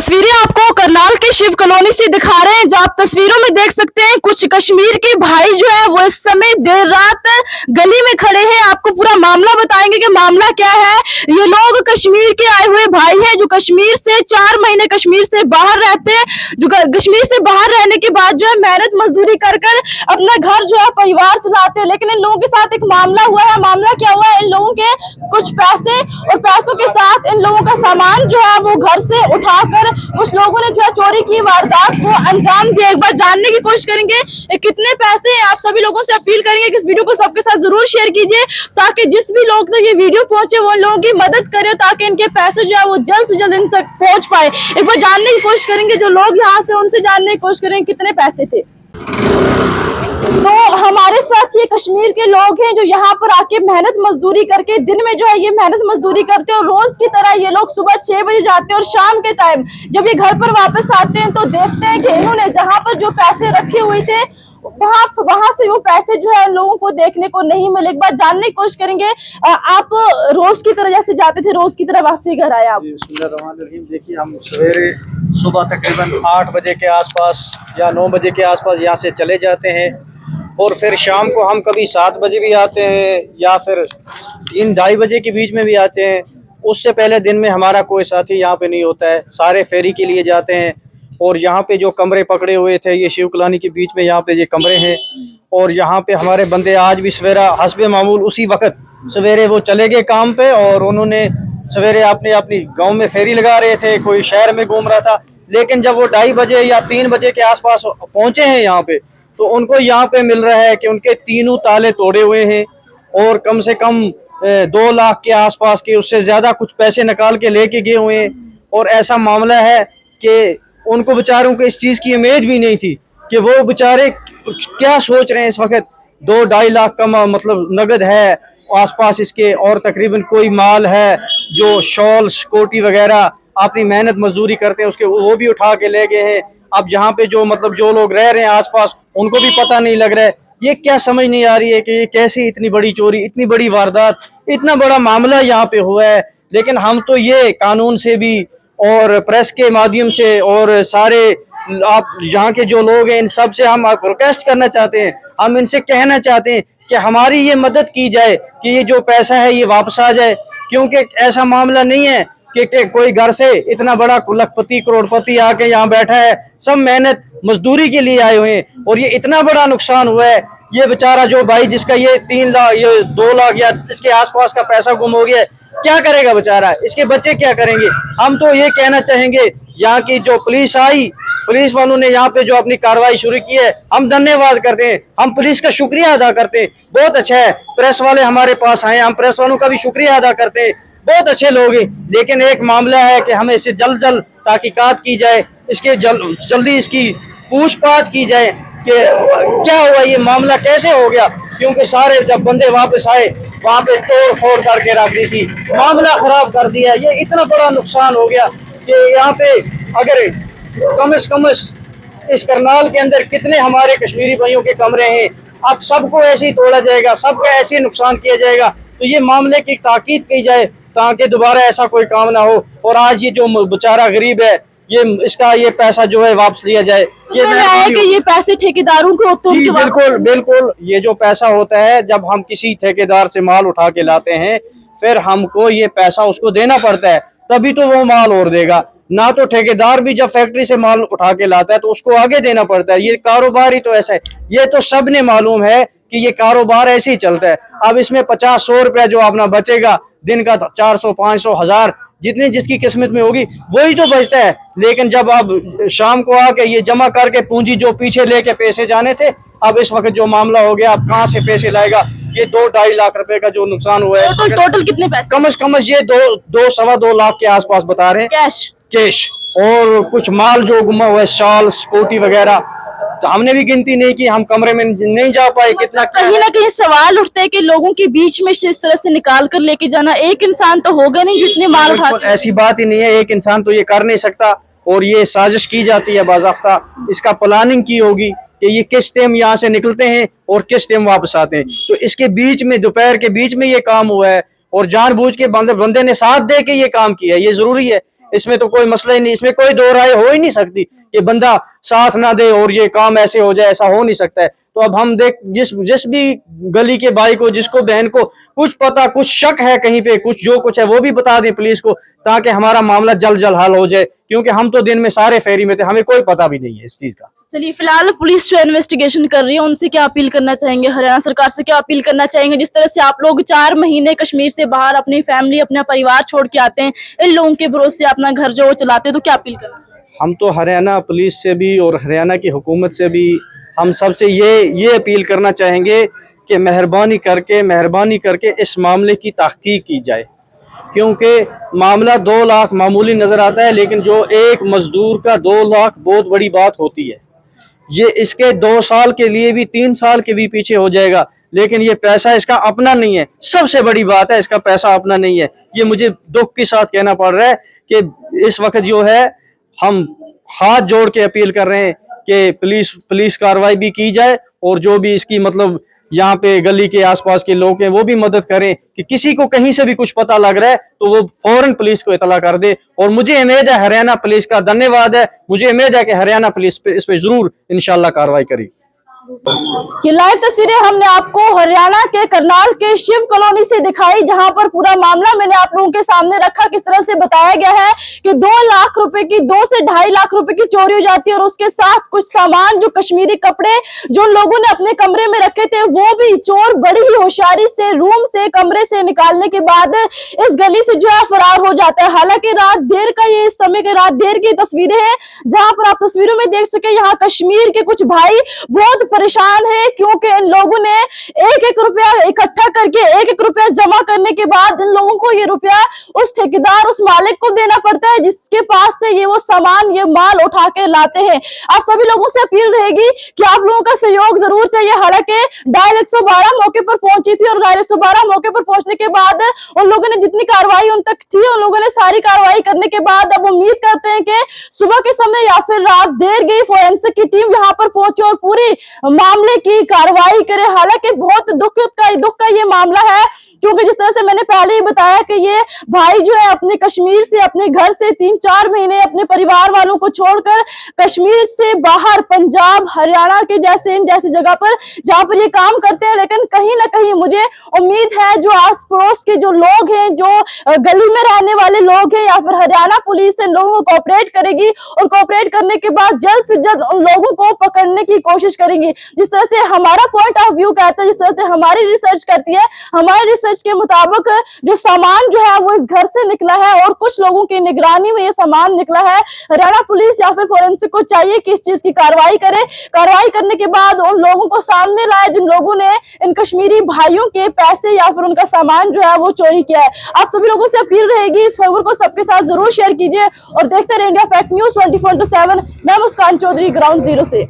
तस्वीरें आपको करनाल के शिव कॉलोनी से दिखा रहे हैं, जहाँ आप तस्वीरों में देख सकते हैं कुछ कश्मीर के भाई जो है वो इस समय देर रात गली में खड़े हैं। आपको पूरा मामला बताएंगे कि मामला क्या है। ये लोग कश्मीर के आए हुए भाई हैं जो कश्मीर से 4 महीने कश्मीर से बाहर रहते हैं, जो कश्मीर से बाहर रहने के बाद जो है मेहनत मजदूरी कर अपना घर जो है परिवार चलाते हैं। लेकिन इन लोगों के साथ एक मामला हुआ है। मामला क्या हुआ है, इन लोगों के कुछ पैसे और पैसों के साथ इन लोगों का सामान जो है वो घर से उठाकर कुछ लोगों ने जो है चोरी की वारदात को अंजाम दिया। एक बार जानने की कोशिश करेंगे कितने पैसे हैं। आप सभी लोगों से अपील करेंगे कि इस वीडियो को सबके साथ जरूर शेयर कीजिए, ताकि जिस भी लोग तक ये वीडियो पहुंचे वो लोगों की मदद करे, ताकि इनके पैसे जो है वो जल्द से जल्द इन तक पहुंच पाए। एक बार जानने की कोशिश करेंगे जो लोग यहाँ से, उनसे जानने की कोशिश करेंगे कितने पैसे थे। तो हमारे साथ ये कश्मीर के लोग हैं जो यहाँ पर आके मेहनत मजदूरी करके दिन में जो है ये मेहनत मजदूरी करते हैं, और रोज की तरह ये लोग सुबह 6 बजे जाते हैं और शाम के टाइम जब ये घर पर वापस आते हैं तो देखते हैं कि इन्होंने जहाँ पर जो पैसे रखे हुए थे वहां से वो पैसे जो है लोगों को देखने को नहीं मिले। एक बार जानने की कोशिश करेंगे, आप रोज की तरह जैसे जाते थे रोज की तरह वापसी घर आए आप? देखिए, हम सवेरे सुबह तकरीबन 8 बजे के आसपास या 9 बजे के आसपास यहाँ से चले जाते हैं, और फिर शाम को हम कभी 7 बजे भी आते हैं या फिर 3-2:30 बजे के बीच में भी आते हैं। उससे पहले दिन में हमारा कोई साथी यहाँ पे नहीं होता है, सारे फेरी के लिए जाते हैं। और यहाँ पे जो कमरे पकड़े हुए थे, ये शिव कॉलोनी के बीच में यहाँ पे ये कमरे हैं, और यहाँ पे हमारे बंदे आज भी सवेरा हस्बे मामूल उसी वक्त सवेरे वो चले गए काम पे, और उन्होंने सवेरे अपनी गांव में फेरी लगा रहे थे, कोई शहर में घूम रहा था। लेकिन जब वो 2:30 बजे या 3 बजे के आसपास पहुंचे हैं यहाँ पे, तो उनको यहाँ पे मिल रहा है कि उनके तीनों ताले तोड़े हुए हैं, और कम से कम 2 लाख के आसपास के, उससे ज्यादा कुछ पैसे निकाल के लेके गए हुए हैं। और ऐसा मामला है कि उनको बेचारों को इस चीज की उम्मीद भी नहीं थी कि वो बेचारे क्या सोच रहे हैं। इस वक्त 2-2.5 लाख का मतलब नगद है आसपास इसके, और तकरीबन कोई माल है जो शॉल कोटी वगैरह अपनी मेहनत मजदूरी करते हैं उसके, वो भी उठा के ले गए हैं। अब यहाँ पे जो मतलब जो लोग रह रहे हैं आसपास, उनको भी पता नहीं लग रहा है। ये क्या समझ नहीं आ रही है कि ये कैसे इतनी बड़ी चोरी, इतनी बड़ी वारदात, इतना बड़ा मामला यहाँ पे हुआ है। लेकिन हम तो ये कानून से भी और प्रेस के माध्यम से और सारे आप यहाँ के जो लोग हैं इन सब से हम रिक्वेस्ट करना चाहते हैं, हम इनसे कहना चाहते हैं कि हमारी ये मदद की जाए कि ये जो पैसा है ये वापस आ जाए। क्योंकि ऐसा मामला नहीं है कि कोई घर से इतना बड़ा लखपति करोड़पति आके यहाँ बैठा है, सब मेहनत मजदूरी के लिए आए हुए हैं, और ये इतना बड़ा नुकसान हुआ है। ये बेचारा जो भाई जिसका ये 3 लाख ये 2 लाख या इसके आसपास का पैसा गुम हो गया, क्या करेगा बेचारा, इसके बच्चे क्या करेंगे। हम तो ये कहना चाहेंगे, यहाँ की जो पुलिस आई, पुलिस वालों ने यहाँ पे जो अपनी कार्रवाई शुरू की है, हम धन्यवाद करते हैं, हम पुलिस का शुक्रिया अदा करते हैं। बहुत अच्छा है प्रेस वाले हमारे पास आए, हम प्रेस वालों का भी शुक्रिया अदा करते हैं, बहुत अच्छे लोग हैं। लेकिन एक मामला है कि हमें इससे जल्द तहकीकात की जाए, इसके जल्दी इसकी पूछताछ की जाए कि क्या हुआ, ये मामला कैसे हो गया। क्योंकि सारे जब बंदे वापस आए वहाँ पे तोड़ फोड़ करके रख दी थी, मामला खराब कर दिया। ये इतना बड़ा नुकसान हो गया कि यहाँ पे अगर कम से कम इस करनाल के अंदर कितने हमारे कश्मीरी भाइयों के कमरे हैं, अब सबको ऐसे ही तोड़ा जाएगा, सबका ऐसे ही नुकसान किया जाएगा। तो ये मामले की ताकीद की जाए ताकि दोबारा ऐसा कोई काम ना हो। और आज ये जो बेचारा गरीब है, ये पैसा जो है वापस लिया जाए। ये है कि ये पैसे ठेकेदारों को तो बिल्कुल बिल्कुल, ये जो पैसा होता है जब हम किसी ठेकेदार से माल उठा के लाते हैं, फिर हमको ये पैसा उसको देना पड़ता है, तभी तो वो माल और देगा। ना तो ठेकेदार भी जब फैक्ट्री से माल उठा के लाता है तो उसको आगे देना पड़ता है। ये कारोबार ही तो ऐसा है, ये तो सबने मालूम है कि ये कारोबार ऐसे ही चलता है। अब इसमें 50-100 रुपया जो अपना बचेगा दिन का, 400, 500, 1000 जितनी जिसकी किस्मत में होगी वही तो बचता है। लेकिन जब अब शाम को आके ये जमा करके पूंजी जो पीछे लेके पैसे जाने थे, अब इस वक्त जो मामला हो गया, अब कहाँ से पैसे लाएगा। ये 2-2.5 लाख रुपए का जो नुकसान हुआ है, टोटल कितने पैसे? कम से कम ये 2-2.25 लाख के आसपास बता रहे हैं कैश, और कुछ माल जो गुमा हुआ है, शॉल स्कूटी वगैरह, तो हमने भी गिनती नहीं की, हम कमरे में नहीं जा पाए। कितना कहीं ना कहीं सवाल उठते हैं कि लोगों के बीच में से इस तरह से निकाल कर लेके जाना, एक इंसान तो होगा नहीं जितने माल उठा। ऐसी बात ही नहीं है, एक इंसान तो ये कर नहीं सकता, और ये साजिश की जाती है बाज़ाफ्ता। इसका प्लानिंग की होगी कि ये किस टाइम यहाँ से निकलते हैं और किस टाइम वापस आते हैं। तो इसके बीच में दोपहर के बीच में ये काम हुआ है, और जानबूझ के बंदे ने साथ दे के ये काम किया है। ये जरूरी है इसमें तो कोई मसला ही नहीं, इसमें कोई दो राय हो ही नहीं सकती कि बंदा साथ ना दे और ये काम ऐसे हो जाए, ऐसा हो नहीं सकता है। तो अब हम देख जिस भी गली के भाई को, जिसको बहन को कुछ पता, कुछ शक है कहीं पे, कुछ जो कुछ है वो भी बता दें पुलिस को, ताकि हमारा मामला जल्द जल्द हल हो जाए, क्योंकि हम तो दिन में सारे फेरी में थे, हमें कोई पता भी नहीं है इस चीज का। चलिए, फिलहाल पुलिस जो इन्वेस्टिगेशन कर रही है, उनसे क्या अपील करना चाहेंगे, हरियाणा सरकार से क्या अपील करना चाहेंगे? जिस तरह से आप लोग 4 महीने कश्मीर से बाहर अपनी फैमिली, अपना परिवार छोड़ के आते हैं, इन लोगों के भरोसे अपना घर जो वो चलाते हैं, तो क्या अपील करना चाहेंगे? हम तो हरियाणा पुलिस से भी और हरियाणा की हुकूमत से भी हम सबसे ये अपील करना चाहेंगे कि मेहरबानी करके इस मामले की तहकीक की जाए, क्योंकि मामला 2 लाख मामूली नजर आता है, लेकिन जो एक मजदूर का 2 लाख बहुत बड़ी बात होती है। ये इसके 2 साल के लिए भी, 3 साल के भी पीछे हो जाएगा, लेकिन ये पैसा इसका अपना नहीं है। सबसे बड़ी बात है, इसका पैसा अपना नहीं है। ये मुझे दुख के साथ कहना पड़ रहा है कि इस वक्त जो है हम हाथ जोड़ के अपील कर रहे हैं कि पुलिस कार्रवाई भी की जाए, और जो भी इसकी मतलब यहाँ पे गली के आसपास के लोग हैं वो भी मदद करें कि किसी को कहीं से भी कुछ पता लग रहा है तो वो फौरन पुलिस को इतला कर दे। और मुझे उम्मीद है हरियाणा पुलिस का धन्यवाद है, मुझे उम्मीद है कि हरियाणा पुलिस इस पे जरूर इंशाल्लाह कार्रवाई करेगी। ये लाइव तस्वीरें हमने आपको हरियाणा के करनाल के शिव कॉलोनी से दिखाई, जहां पर पूरा मामला मैंने आप लोगों के सामने रखा। किस तरह से बताया गया है कि 2 लाख रुपए की, 2 से 2.5 लाख रुपए की चोरी हो जाती है, और उसके साथ कुछ सामान, जो कश्मीरी कपड़े जो लोगों ने अपने कमरे में रखे थे, वो भी चोर बड़ी ही होशियारी से रूम से, कमरे से निकालने के बाद इस गली से जो है फरार हो जाता है। हालांकि रात देर का ये, इस समय के रात देर की तस्वीरें हैं, जहां पर आप तस्वीरों में देख सके यहाँ कश्मीर के कुछ भाई बहुत परेशान है, क्योंकि इन लोगों ने 1-1 रुपया इकट्ठा करके, 1-1 रुपया जमा करने के बाद इन लोगों को ये रुपया उस ठेकेदार, उस मालिक को देना पड़ता है, जिसके पास से ये वो सामान, ये माल उठा के लाते हैं। आप सभी लोगों से अपील रहेगी कि आप लोगों का सहयोग जरूर चाहिए। हालांकि डायल 112 मौके पर पहुंची थी, और डायल 112 मौके पर पहुंचने के बाद उन लोगों ने जितनी कार्रवाई उन तक थी, उन लोगों ने सारी कार्रवाई करने के बाद अब उम्मीद करते हैं कि सुबह के समय या फिर रात देर गई फोरेंसिक की टीम यहाँ पर पहुंचे और पूरी मामले की कार्रवाई करे। हालांकि बहुत दुख का ये मामला है, क्योंकि जिस तरह से मैंने पहले ही बताया कि ये भाई जो है अपने कश्मीर से, अपने घर से 3-4 महीने अपने परिवार वालों को छोड़कर कश्मीर से बाहर पंजाब, हरियाणा के जैसे इन जैसी जगह पर, जहां पर ये काम करते हैं, लेकिन कहीं ना कहीं मुझे उम्मीद है जो आस पड़ोस के जो लोग हैं, जो गली में रहने वाले लोग हैं, या फिर हरियाणा पुलिस इन लोगों को कोऑपरेट करेगी, और कोऑपरेट करने के बाद जल्द से जल्द उन लोगों को पकड़ने की कोशिश करेंगी। जिस तरह से हमारा पॉइंट ऑफ व्यू कहता है, जिस तरह से हमारी रिसर्च करती है, हमारी रिसर्च के मुताबिक जो सामान जो है वो इस घर से निकला है, और कुछ लोगों की निगरानी में ये सामान निकला है। हरियाणा पुलिस या फिर फोरेंसिक को चाहिए कि इस चीज की कार्रवाई करे, कार्रवाई करने के बाद उन लोगों को सामने लाए जिन लोगों ने इन कश्मीरी भाइयों के पैसे या फिर उनका सामान जो है वो चोरी किया है। आप सभी लोगों से अपील रहेगी, इस खबर को सबके साथ जरूर शेयर कीजिए, और देखते रहिए इंडिया फैक्ट न्यूज 24/7। मैं मुस्कान चौधरी, ग्राउंड जीरो से।